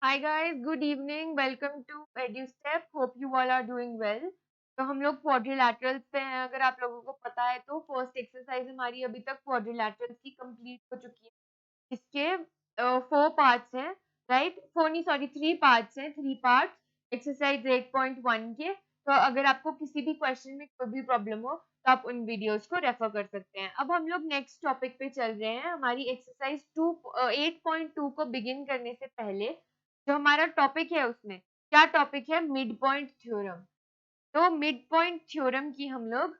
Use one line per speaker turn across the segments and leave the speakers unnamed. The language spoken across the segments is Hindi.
Hi guys, good evening, welcome to Edustep. Hope you all are doing well. तो हम लोग क्वाड्रिलैटरल्स पे हैं। अगर आप लोगों को पता है तो फर्स्ट एक्सरसाइज हमारी अभी तक क्वाड्रिलैटरल्स की कंप्लीट हो चुकी है। इसके 4 पार्ट्स हैं, राइट? फोर नहीं, सॉरी, 3 पार्ट्स हैं, 3 पार्ट्स एक्सरसाइज 8.1 के। तो अगर आपको किसी भी क्वेश्चन में कोई भी प्रॉब्लम हो तो आप उन वीडियोस को रेफर कर सकते हैं। अब हम लोग नेक्स्ट टॉपिक पे चल रहे हैं। हमारी एक्सरसाइज 8.2 को बिगिन करने से पहले जो हमारा टॉपिक है उसमें क्या टॉपिक है? Mid point theorem. तो मिड पॉइंट थ्योरम की हम लोग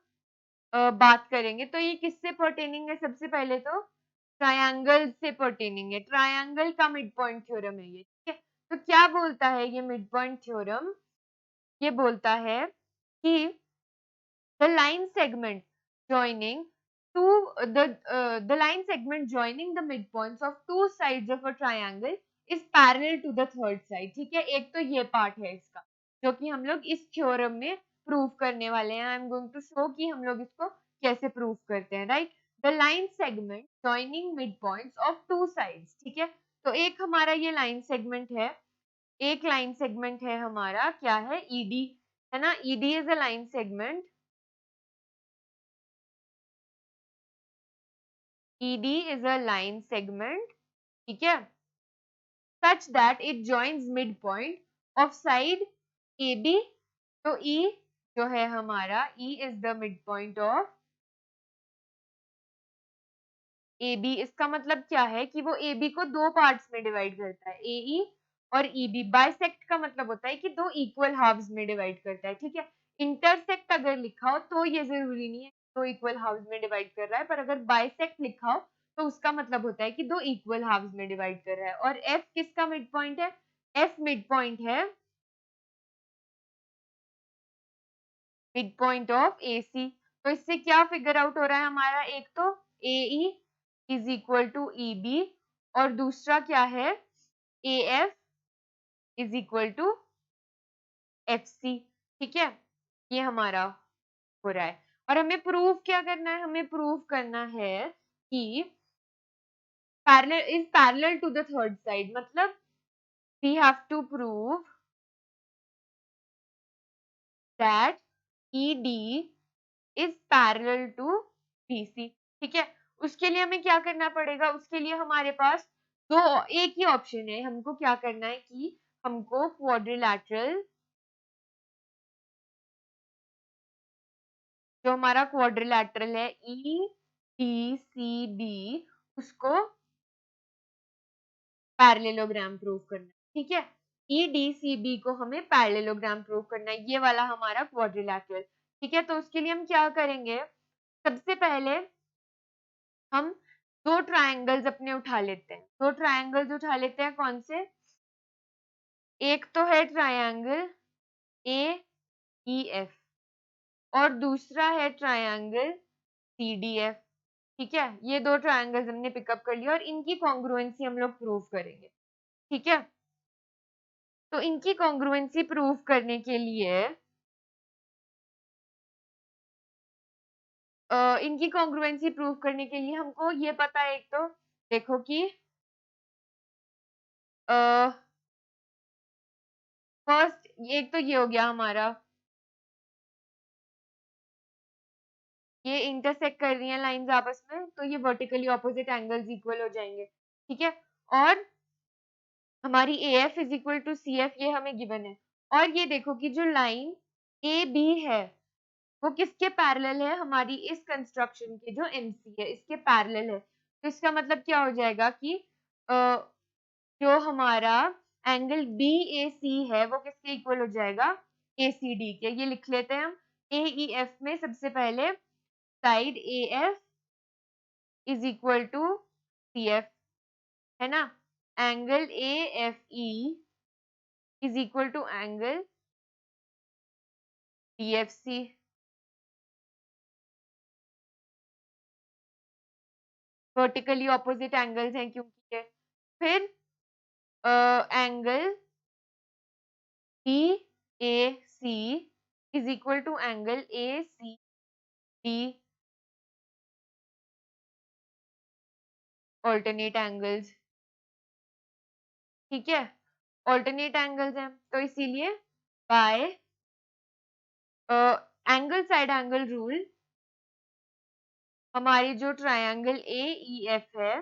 बात करेंगे। तो ये किससे पर्टेनिंग है? सबसे पहले तो ट्रायंगल से पर्टेनिंग है। ट्रायंगल का मिड पॉइंट थ्योरम है ये, ठीक है। तो क्या बोलता है ये मिड पॉइंट थ्योरम? ये बोलता है कि the line segment joining the line segment joining the midpoints of two sides of a triangle is parallel to the third side। ठीक है, एक तो ये पार्ट है इसका जो कि हम लोग इस थ्योरम में प्रूव करने वाले हैं। I am going to show कि हम लोग इसको कैसे प्रूव करते हैं, right? The line segment joining midpoints of two sides. ठीक है, तो एक हमारा ये लाइन सेगमेंट है, एक लाइन सेगमेंट है हमारा, क्या है? ईडी, है ना? ED is a line segment, ED is a line segment, ठीक है, such that it joins midpoint of side AB। तो E जो है हमारा, E is the midpoint of AB। इसका मतलब क्या है कि वो AB को दो पार्ट्स में डिवाइड करता है, AE और EB। बाइसेक्ट का मतलब होता है कि दो इक्वल हाफ्स में डिवाइड करता है, ठीक है। इंटरसेक्ट अगर लिखा हो तो ये जरूरी नहीं है दो इक्वल हाफ्स में डिवाइड कर रहा है, पर अगर बाइसेक्ट लिखा हो तो उसका मतलब होता है कि दो इक्वल हाफ्स में डिवाइड कर रहा है। और F किसका मिड पॉइंट है? F मिड पॉइंट है, मिड पॉइंट ऑफ AC। तो इससे क्या फिगर आउट हो रहा है हमारा? एक तो AE is equal to EB और दूसरा क्या है? AF is equal to FC। ठीक है, ये हमारा हो रहा है। और हमें प्रूफ क्या करना है? हमें प्रूफ करना है कि parallel is parallel to the third side. मतलब we have to prove that ED is parallel to BC। ठीक है, उसके लिए हमें क्या करना पड़ेगा? उसके लिए हमारे पास दो, एक ही ऑप्शन है। हमको क्या करना है कि हमको क्वाड्रिलैटरल, जो हमारा क्वाड्रिलैटरल है EDCB, उसको पैरेललोग्राम प्रूव करना है। ठीक है, EDCB को हमें पैरेललोग्राम प्रूव करना है, ये वाला हमारा क्वाड्रिलैटरल। ठीक है, तो उसके लिए हम क्या करेंगे? सबसे पहले हम दो ट्रायंगल्स अपने उठा लेते हैं। दो ट्रायंगल्स उठा लेते हैं, कौन से? एक तो है ट्रायंगल AEF और दूसरा है ट्रायंगल CDF। ठीक है, ये दो ट्रायंगल्स हमने पिकअप कर लिया और इनकी कॉन्ग्रुएंसी हम लोग प्रूव करेंगे। ठीक है, तो इनकी कॉन्ग्रुएंसी प्रूव करने के लिए इनकी कॉन्ग्रुएंसी प्रूव करने के लिए हमको ये पता है, एक तो देखो कि फर्स्ट एक तो ये हो गया हमारा, ये इंटरसेक्ट कर रही हैं लाइंस आपस में, तो ये वर्टिकली ऑपोजिट एंगल्स इक्वल हो जाएंगे। ठीक है, और हमारी AF is equal to CF, ये हमें गिवन है। और ये देखो कि जो लाइन AB है वो किसके पैरेलल है? हमारी इस कंस्ट्रक्शन के जो MC है इसके पैरेलल है। तो इसका मतलब क्या हो जाएगा कि जो हमारा एंगल BAC है वो किसके इक्वल हो जाएगा? ACD के। ये लिख लेते हैं हम। AEF में सबसे पहले side AF is equal to CF, है ना? Angle AFE is equal to angle DFC। Vertically opposite angles हैं क्योंकि ये। फिर angle BAC is equal to angle ACD, alternate angles. ठीक है, ऑल्टरनेट एंगल्स हैं, तो इसीलिए by angle side angle rule हमारी जो ट्रायंगल AEF है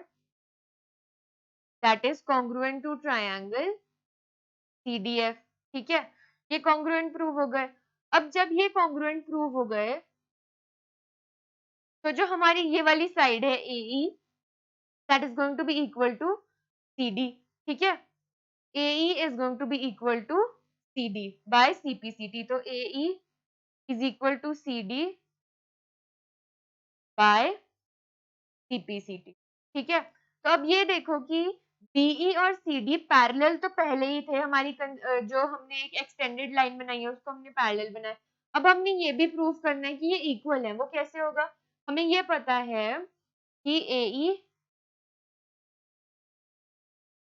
that is congruent to triangle CDF। ठीक है, ये कॉन्ग्रुएंट प्रूव हो गए। अब जब ये कॉन्ग्रुएंट प्रूव हो गए तो जो हमारी ये वाली साइड है AE that is going to be equal to CD। ठीक है, AE is going to be equal to CD by CPCT। तो AE is equal to CD by CPCT। ठीक है, तो अब ये देखो कि BE और CD पैरेलल तो पहले ही थे हमारी जो हमने एक एक्सटेंडेड लाइन बनाई है उसको हमने पैरेलल बनाया। अब हमने ये भी प्रूव करना है कि ये इक्वल है। वो कैसे होगा? हमें ये पता है कि AE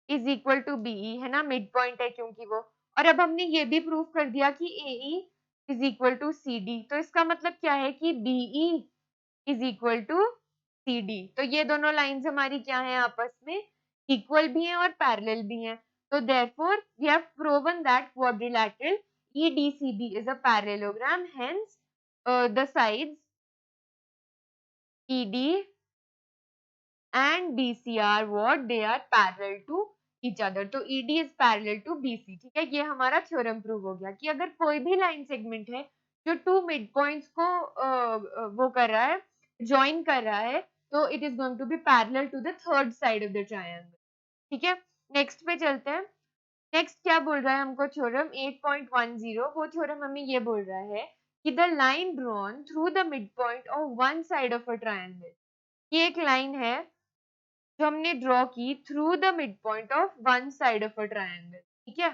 is equal to BE है ना, मिड पॉइंट है क्योंकि वो। और अब हमने ये भी प्रूव कर दिया कि AE is equal to CD। तो इसका मतलब क्या है कि BE is equal to CD। तो ये दोनों लाइंस हमारी क्या है, आपस में इक्वल भी हैं और पैरेलल भी हैं। तो therefore we have proven that quadrilateral EDCB is a parallelogram, hence the sides ED and BC are what? They are parallel to each other। तो ED is parallel to BC। ठीक है, ये हमारा थ्योरम प्रूव हो गया कि अगर कोई भी लाइन सेगमेंट है जो टू मिड पॉइंट्स को वो कर रहा है, ज्वाइन कर रहा है, तो it is going to be parallel to the third side of the triangle. ठीक है, नेक्स्ट पे चलते हैं। नेक्स्ट क्या बोल रहा है हमको थ्योरम 8.10? वो थ्योरम हमें ये बोल रहा है कि the line drawn through the midpoint of one side of a triangle, ये एक लाइन है जो हमने ड्रॉ की through the midpoint of one side of a triangle. ठीक है,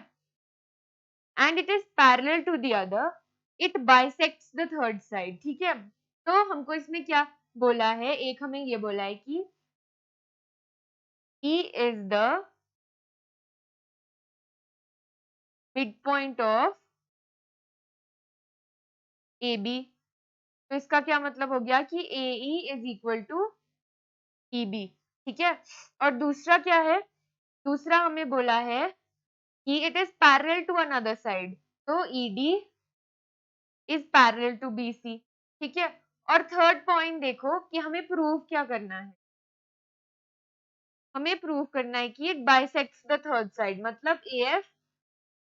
and it is parallel to the other, it bisects the third side. ठीक है, तो हमको इसमें क्या बोला है? एक हमें ये बोला है कि E is the midpoint of AB। तो इसका क्या मतलब हो गया कि AE is equal to EB। ठीक है, और दूसरा क्या है? दूसरा हमें बोला है कि it is parallel to another side, तो ED is parallel to BC। ठीक है, और थर्ड पॉइंट देखो कि हमें प्रूव क्या करना है। हमें प्रूव करना है कि it bisects the third side, मतलब AF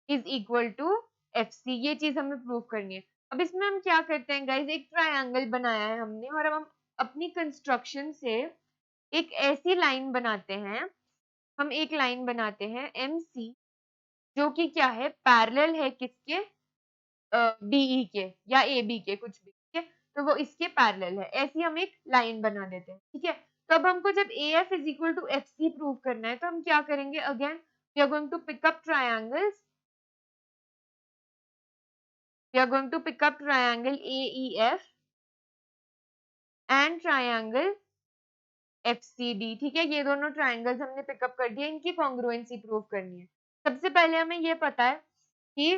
is equal to FC। ये चीज हमें प्रूव करनी है। अब इसमें हम क्या करते हैं गाइज, एक ट्रायंगल बनाया है हमने और अब हम अपनी कंस्ट्रक्शन से एक ऐसी लाइन बनाते हैं, हम एक लाइन बनाते हैं MC जो कि क्या है, पैरेलल है किसके? BE के या AB के, कुछ भी। ठीक है, तो वो इसके पैरेलल है, ऐसी हम एक लाइन बना देते हैं। ठीक है, तो अब हमको जब AF is equal to FC prove करना है तो हम क्या करेंगे? Again we are going to pick up triangles, we are going to pick up triangle AEF and triangle FCD। ठीक है, ये दोनों ट्रायंगल्स हमने पिकअप कर दिए, इनकी कॉन्ग्रुएंसी प्रूव करनी है। सबसे पहले हमें ये पता है कि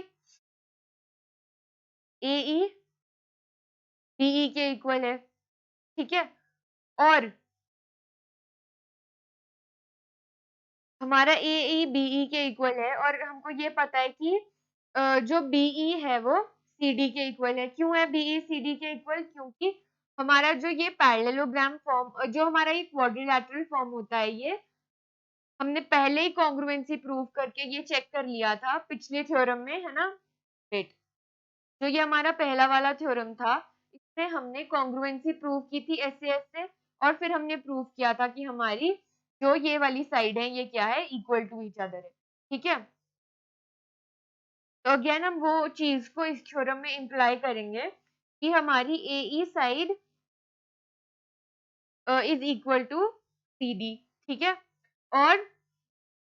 AE BE के इक्वल है। ठीक है, और हमारा AE BE के इक्वल है, और हमको ये पता है कि जो BE है वो CD के इक्वल है। क्यों है BE CD के इक्वल? क्योंकि हमारा जो ये पैरेललोग्राम फॉर्म, जो हमारा ये क्वाड्रिलैटरल फॉर्म होता है, ये हमने पहले ही कॉन्ग्रुएंसी प्रूव करके ये चेक कर लिया था पिछले थ्योरम में, है ना। वेट, जो ये हमारा पहला वाला थ्योरम था, इसमें हमने कॉन्ग्रुएंसी प्रूव की थी ऐसे ऐसे, और फिर हमने प्रूव किया था कि हमारी जो ये वाली साइड है ये क्या है, इक्वल टू ईच अदर है। ठीक है, तो अगेन हम वो चीज को इस थ्योरम में इम्प्लाई करेंगे कि हमारी AE side is equal to CD। ठीक है, और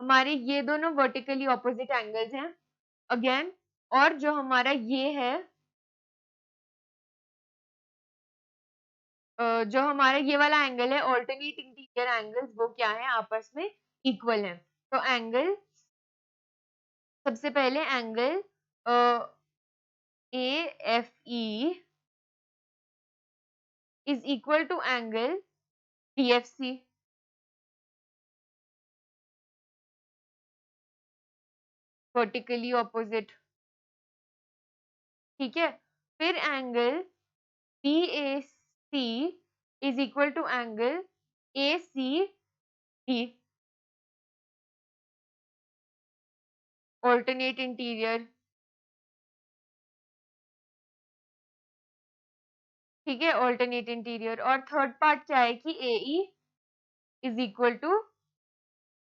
हमारे ये दोनों वर्टिकली ऑपोजिट एंगल्स हैं अगेन, और जो हमारा ये है जो हमारा ये वाला एंगल है, ऑल्टरनेट इंटीरियर एंगल्स, वो क्या है, आपस में इक्वल है। तो एंगल, सबसे पहले angle AFE is equal to angle DFC। Vertically opposite, ठीक है। फिर angle BAC is equal to angle ACD, alternate interior, ठीक है, ऑल्टरनेट इंटीरियर। और थर्ड पार्ट क्या है कि AE is equal to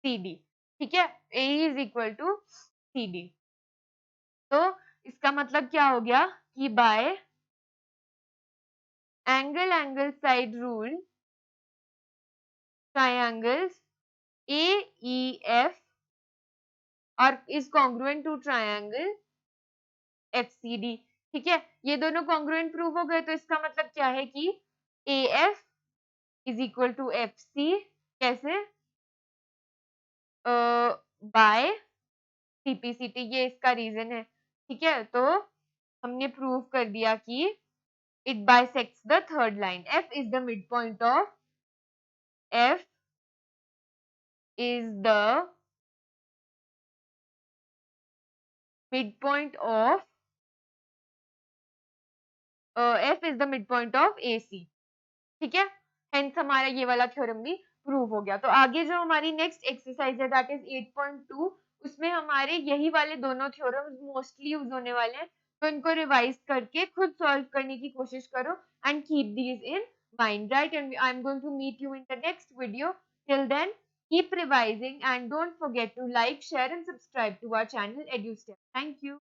CD, ठीक है, AE is equal to CD। तो इसका मतलब क्या हो गया कि by angle side rule triangles AEF और is congruent to triangle FCD, ठीक है। ये दोनों कॉन्ग्रुएंट प्रूव हो गए, तो इसका मतलब क्या है कि AF is equal to FC, कैसे, बाय CPCT, ये इसका रीजन है, ठीक है। तो हमने प्रूव कर दिया कि it bisects the third line. F is the midpoint of F is the midpoint of F is the midpoint of AC, ठीक है। हेंस हमारा ये वाला थ्योरम भी प्रूव हो गया। तो आगे जो हमारी नेक्स्ट एक्सरसाइज है दैट इज 8.2, उसमें हमारे यही वाले दोनों थ्योरम्स मोस्टली यूज होने वाले हैं, तो इनको रिवाइज करके खुद सॉल्व करने की कोशिश करो and keep these in mind, right? And I'm going to meet you in the next video. Till then, keep revising and don't forget to like, share and subscribe to our channel EduStep. Thank you.